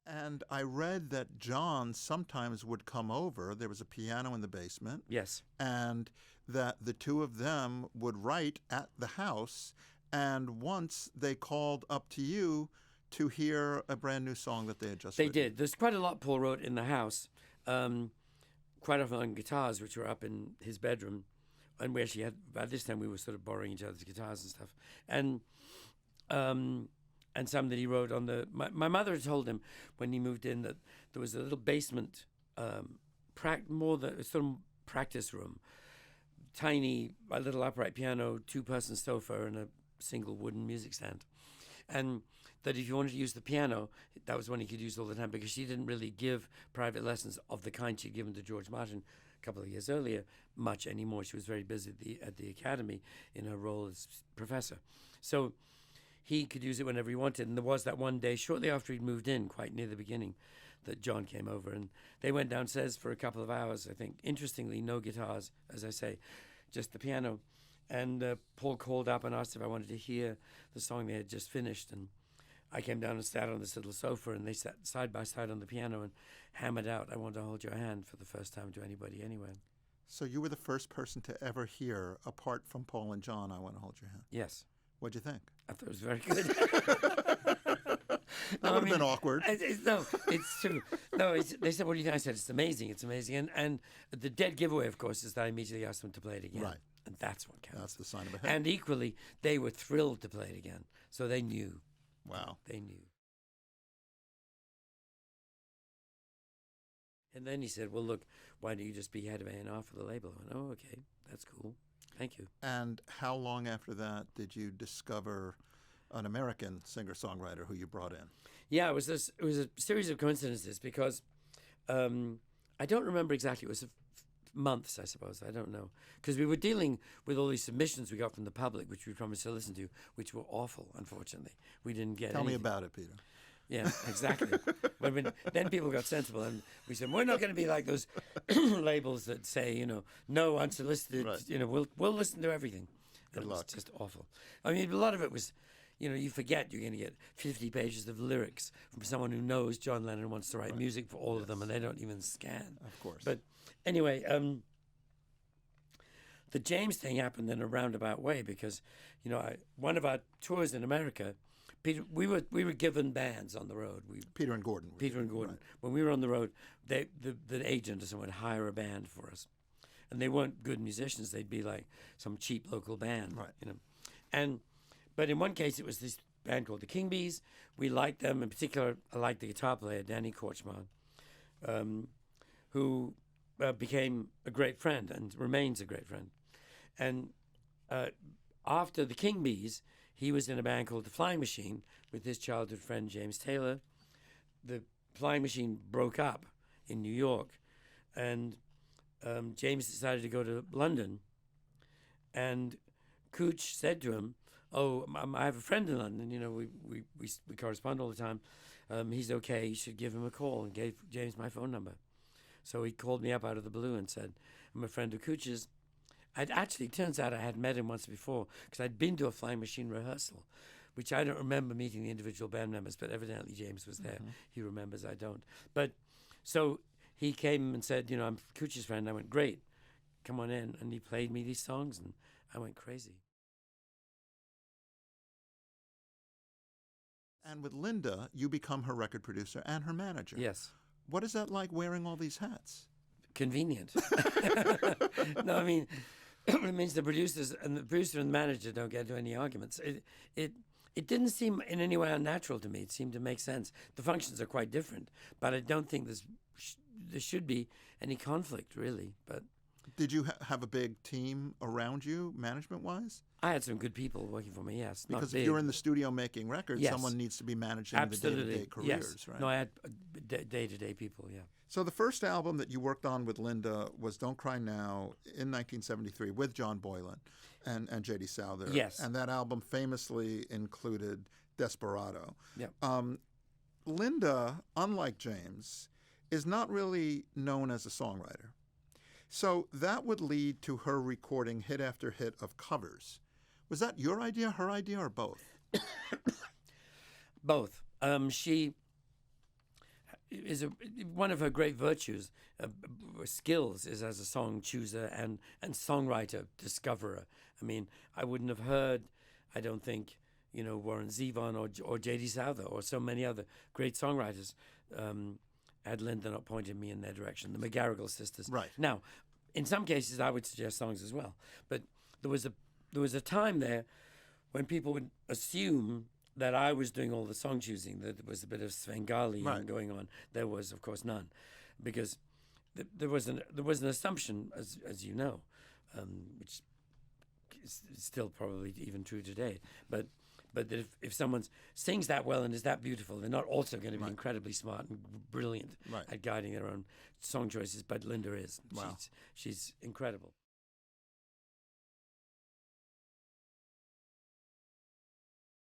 And I read that John sometimes would come over. There was a piano in the basement. Yes. And that the two of them would write at the house. And once they called up to you to hear a brand new song that they had just They written. did. There's quite a lot Paul wrote in the house, quite often on guitars, which were up in his bedroom. And we actually had, by this time, we were sort of borrowing each other's guitars and stuff. And some that he wrote on the... My mother had told him when he moved in that there was a little basement, sort of practice room, tiny, a little upright piano, two-person sofa, and a single wooden music stand. And that if you wanted to use the piano, that was when he could use all the time, because she didn't really give private lessons of the kind she'd given to George Martin a couple of years earlier much anymore. She was very busy at the academy in her role as professor. So he could use it whenever he wanted. And there was that one day shortly after he'd moved in, quite near the beginning, that John came over. And they went downstairs for a couple of hours, I think. Interestingly, no guitars, as I say, just the piano. And Paul called up and asked if I wanted to hear the song they had just finished. And I came down and sat on this little sofa, and they sat side by side on the piano and hammered out "I Want to Hold Your Hand" for the first time to anybody anywhere. So you were the first person to ever hear, apart from Paul and John, "I Want to Hold Your Hand." Yes. What'd you think? I thought it was very good. That would have been awkward. No, it's true. No, they said, "What do you think?" I said, "It's amazing. It's amazing." And the dead giveaway, of course, is that I immediately asked them to play it again. Right. And that's what counts. That's the sign of a hit. And equally, they were thrilled to play it again. So they knew. Wow. They knew. And then he said, "Well, look, why don't you just be head of A&R for the label?" I went, "Oh, okay. That's cool. Thank you." And how long after that did you discover an American singer-songwriter who you brought in? Yeah, it was a series of coincidences, because I don't remember exactly. It was months, I suppose. I don't know. Because we were dealing with all these submissions we got from the public, which we promised to listen to, which were awful, unfortunately. We didn't get Tell me anything. about it, Peter. Yeah, exactly. But then people got sensible, and we said, we're not going to be like those labels that say, no unsolicited, Right. we'll listen to everything. Good And it luck. was just awful. I mean, a lot of it was, you forget you're going to get 50 pages of lyrics from someone who knows John Lennon wants to write music for all of them, and they don't even scan. Of course. But anyway, the James thing happened in a roundabout way, because, one of our tours in America, Peter, we were given bands on the road. Peter and Gordon. Peter and Gordon. Right. When we were on the road, the agent or someone would hire a band for us, and they weren't good musicians. They'd be like some cheap local band, Right. But in one case, it was this band called the King Bees. We liked them. In particular, I liked the guitar player, Danny Korchmar, who became a great friend and remains a great friend. And after the King Bees, he was in a band called the Flying Machine with his childhood friend, James Taylor. The Flying Machine broke up in New York, and James decided to go to London. And Cooch said to him, "Oh, I have a friend in London. We correspond all the time. He's okay. You should give him a call," and gave James my phone number. So he called me up out of the blue and said, "I'm a friend of Cooch's." Turns out I had met him once before, because I'd been to a Flying Machine rehearsal, which I don't remember meeting the individual band members, but evidently James was there. Mm-hmm. He remembers, I don't. But so he came and said, "I'm Cooch's friend." I went, "Great, come on in." And he played me these songs, and I went crazy. And with Linda, you become her record producer and her manager. Yes. What is that like, wearing all these hats? Convenient. No, I mean, it means the producer and the manager don't get into any arguments. It didn't seem in any way unnatural to me. It seemed to make sense. The functions are quite different, but I don't think there should be any conflict, really. But did you have a big team around you, management-wise? I had some good people working for me, yes. Because if you're in the studio making records, yes. Someone needs to be managing Absolutely. the day-to-day careers, yes. right? No, I had day-to-day people, yeah. So the first album that you worked on with Linda was Don't Cry Now in 1973 with John Boylan and J.D. Souther. Yes. And that album famously included Desperado. Yep. Linda, unlike James, is not really known as a songwriter. So that would lead to her recording hit after hit of covers. Was that your idea, her idea, or both? Both. She is one of her great virtues, skills, is as a song chooser and songwriter discoverer. I mean, I wouldn't have heard, I don't think, Warren Zevon or J.D. Souther or so many other great songwriters had Linda not pointed me in their direction. The McGarrigle sisters. Right. Now, in some cases, I would suggest songs as well, but there was a time there when people would assume that I was doing all the song choosing, that there was a bit of Svengali going on. There was, of course, none, because there was an assumption, as you know, which is still probably even true today, but that if someone sings that well and is that beautiful, they're not also going to be incredibly smart and brilliant at guiding their own song choices. But Linda is. Wow. She's incredible.